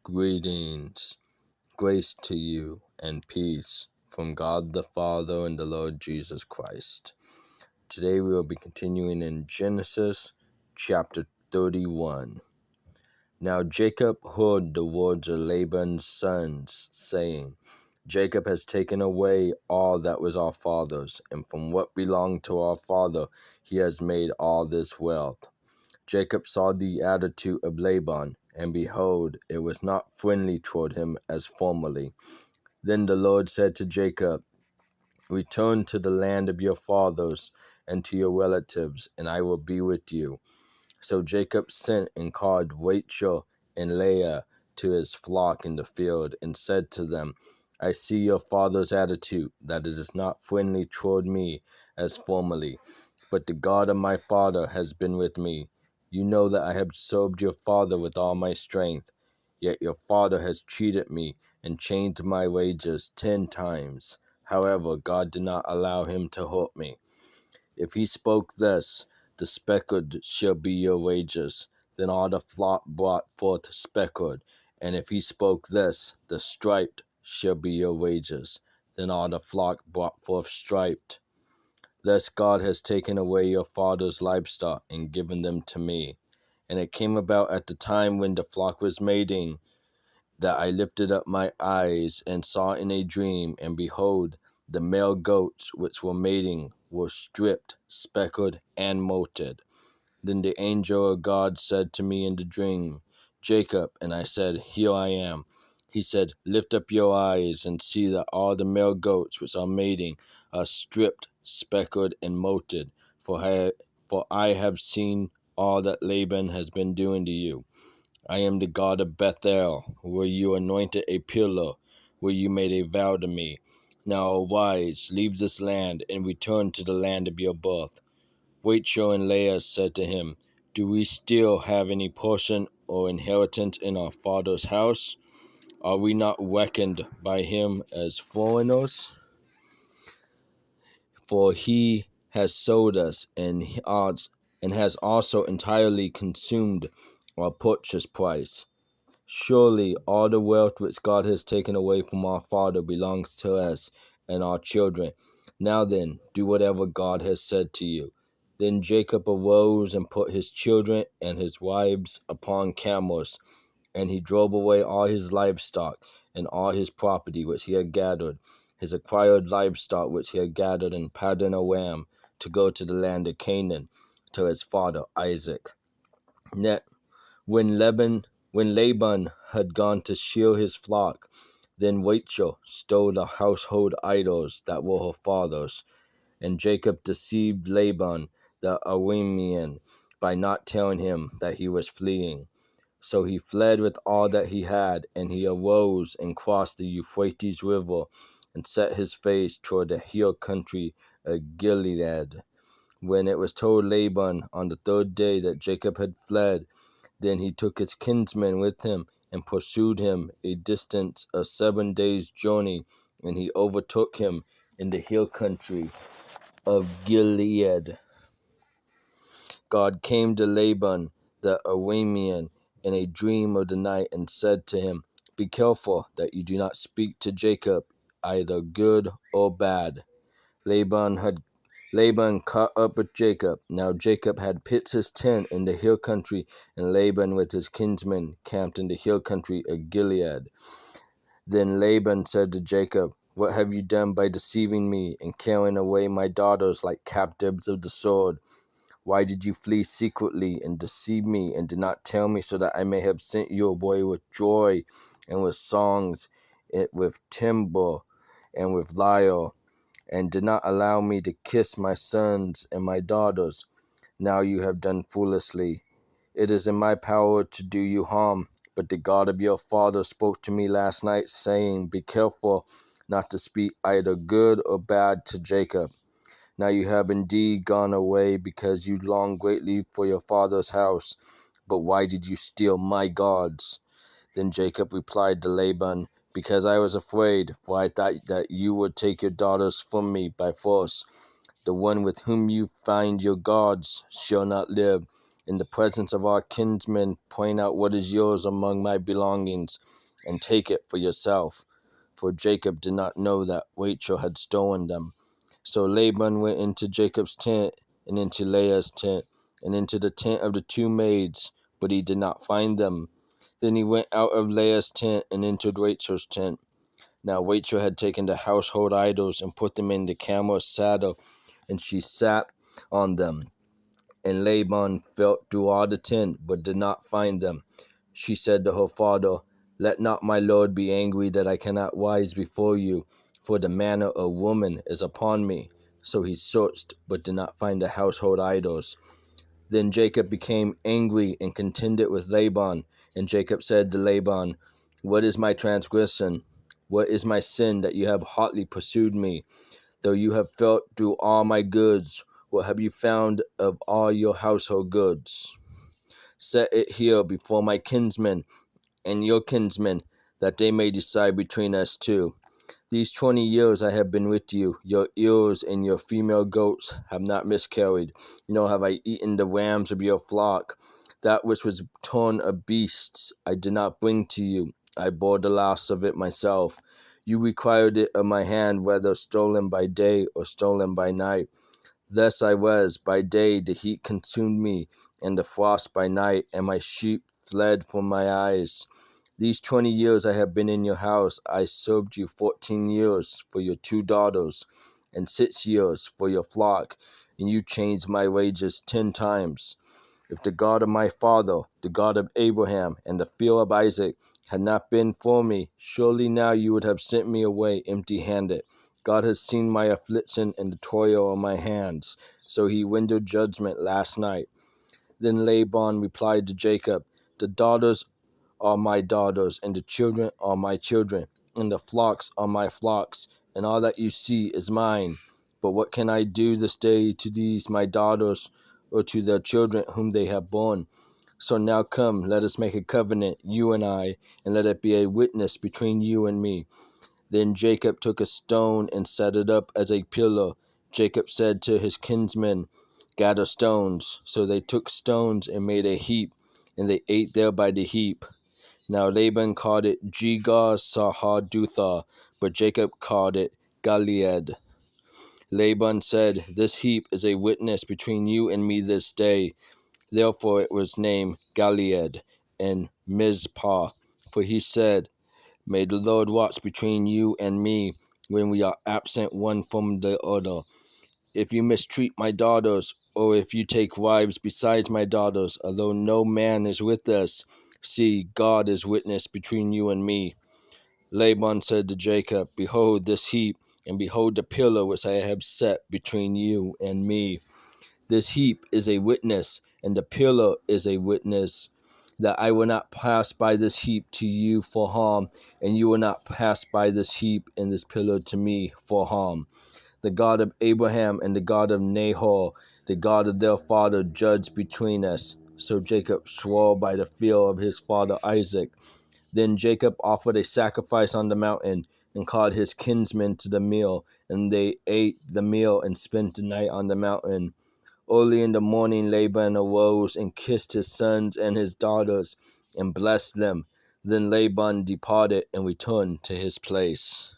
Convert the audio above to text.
Greetings, grace to you, and peace from God the Father and the Lord Jesus Christ. Today we will be continuing in Genesis chapter 31. Now Jacob heard the words of Laban's sons, saying, Jacob has taken away all that was our father's, and from what belonged to our father he has made all this wealth. Jacob saw the attitude of Laban, and behold, it was not friendly toward him as formerly. Then the Lord said to Jacob, Return to the land of your fathers and to your relatives, and I will be with you. So Jacob sent and called Rachel and Leah to his flock in the field, and said to them, I see your father's attitude, that it is not friendly toward me as formerly, but the God of my father has been with me. You know that I have served your father with all my strength, yet your father has cheated me and changed my wages 10 times. However, God did not allow him to hurt me. If he spoke thus, the speckled shall be your wages. Then all the flock brought forth speckled. And if he spoke thus, the striped shall be your wages. Then all the flock brought forth striped. Thus God has taken away your father's livestock and given them to me. And it came about at the time when the flock was mating, that I lifted up my eyes and saw in a dream, and behold, the male goats which were mating were stripped, speckled, and molted. Then the angel of God said to me in the dream, Jacob, and I said, Here I am. He said, Lift up your eyes and see that all the male goats which are mating are stripped, speckled, and molted, for I have seen all that Laban has been doing to you. I am the God of Bethel, where you anointed a pillar, where you made a vow to me. Now arise, leave this land, and return to the land of your birth. Rachel and Leah said to him, Do we still have any portion or inheritance in our father's house? Are we not reckoned by him as foreigners? For he has sold us and has also entirely consumed our purchase price. Surely all the wealth which God has taken away from our father belongs to us and our children. Now then, do whatever God has said to you. Then Jacob arose and put his children and his wives upon camels, and he drove away all his livestock and all his property which he had gathered, his acquired livestock which he had gathered in Paddan Aram, to go to the land of Canaan, to his father Isaac. When Laban had gone to shear his flock, then Rachel stole the household idols that were her father's, and Jacob deceived Laban the Aramean by not telling him that he was fleeing. So he fled with all that he had, and he arose and crossed the Euphrates River, and set his face toward the hill country of Gilead. When it was told Laban on the 3rd day that Jacob had fled, then he took his kinsmen with him and pursued him a distance of 7 days' journey, and he overtook him in the hill country of Gilead. God came to Laban the Aramean in a dream of the night and said to him, Be careful that you do not speak to Jacob, either good or bad. Laban caught up with Jacob. Now Jacob had pitched his tent in the hill country, and Laban with his kinsmen camped in the hill country of Gilead. Then Laban said to Jacob, What have you done by deceiving me and carrying away my daughters like captives of the sword? Why did you flee secretly and deceive me and did not tell me, so that I may have sent you away with joy and with songs, with timbre and with lyre, and did not allow me to kiss my sons and my daughters? Now you have done foolishly. It is in my power to do you harm, but the God of your father spoke to me last night, saying, Be careful not to speak either good or bad to Jacob. Now you have indeed gone away because you longed greatly for your father's house. But why did you steal my gods? Then Jacob replied to Laban, Because I was afraid, for I thought that you would take your daughters from me by force. The one with whom you find your gods shall not live. in the presence of our kinsmen, point out what is yours among my belongings, and take it for yourself. For Jacob did not know that Rachel had stolen them. So Laban went into Jacob's tent, and into Leah's tent, and into the tent of the two maids, but he did not find them. Then he went out of Leah's tent and entered Rachel's tent. Now Rachel had taken the household idols and put them in the camel's saddle, and she sat on them. And Laban felt through all the tent, but did not find them. She said to her father, "Let not my lord be angry that I cannot rise before you, for the manner of woman is upon me." So he searched, but did not find the household idols. Then Jacob became angry and contended with Laban. And Jacob said to Laban, "What is my transgression? What is my sin that you have hotly pursued me? Though you have felt through all my goods, what have you found of all your household goods? Set it here before my kinsmen and your kinsmen, that they may decide between us two. These 20 years I have been with you. Your ewes and your female goats have not miscarried, nor have I eaten the rams of your flock. That which was torn of beasts I did not bring to you. I bore the loss of it myself. You required it of my hand, whether stolen by day or stolen by night. Thus I was. By day the heat consumed me, and the frost by night, and my sheep fled from my eyes. These 20 years I have been in your house. I served you 14 years for your 2 daughters, and 6 years for your flock, and you changed my wages 10 times. If the God of my father, the God of Abraham, and the fear of Isaac had not been for me, surely now you would have sent me away empty-handed. God has seen my affliction and the toil of my hands, so he rendered judgment last night." Then Laban replied to Jacob, "The daughters are my daughters, and the children are my children, and the flocks are my flocks, and all that you see is mine. But what can I do this day to these my daughters, or to their children whom they have borne? So now come, let us make a covenant, you and I, and let it be a witness between you and me." Then Jacob took a stone and set it up as a pillar. Jacob said to his kinsmen, "Gather stones." So they took stones and made a heap, and they ate there by the heap. Now Laban called it Jegar-sahadutha, but Jacob called it Gilead. Laban said, "This heap is a witness between you and me this day." Therefore it was named Gilead and Mizpah, for he said, "May the Lord watch between you and me when we are absent one from the other. If you mistreat my daughters, or if you take wives besides my daughters, although no man is with us, see, God is witness between you and me." Laban said to Jacob, "Behold this heap, and behold the pillar which I have set between you and me. This heap is a witness, and the pillar is a witness, that I will not pass by this heap to you for harm, and you will not pass by this heap and this pillar to me for harm. The God of Abraham and the God of Nahor, the God of their father, judge between us." So Jacob swore by the fear of his father Isaac. Then Jacob offered a sacrifice on the mountain, and called his kinsmen to the meal, and they ate the meal and spent the night on the mountain. Early in the morning Laban arose and kissed his sons and his daughters, and blessed them. Then Laban departed and returned to his place.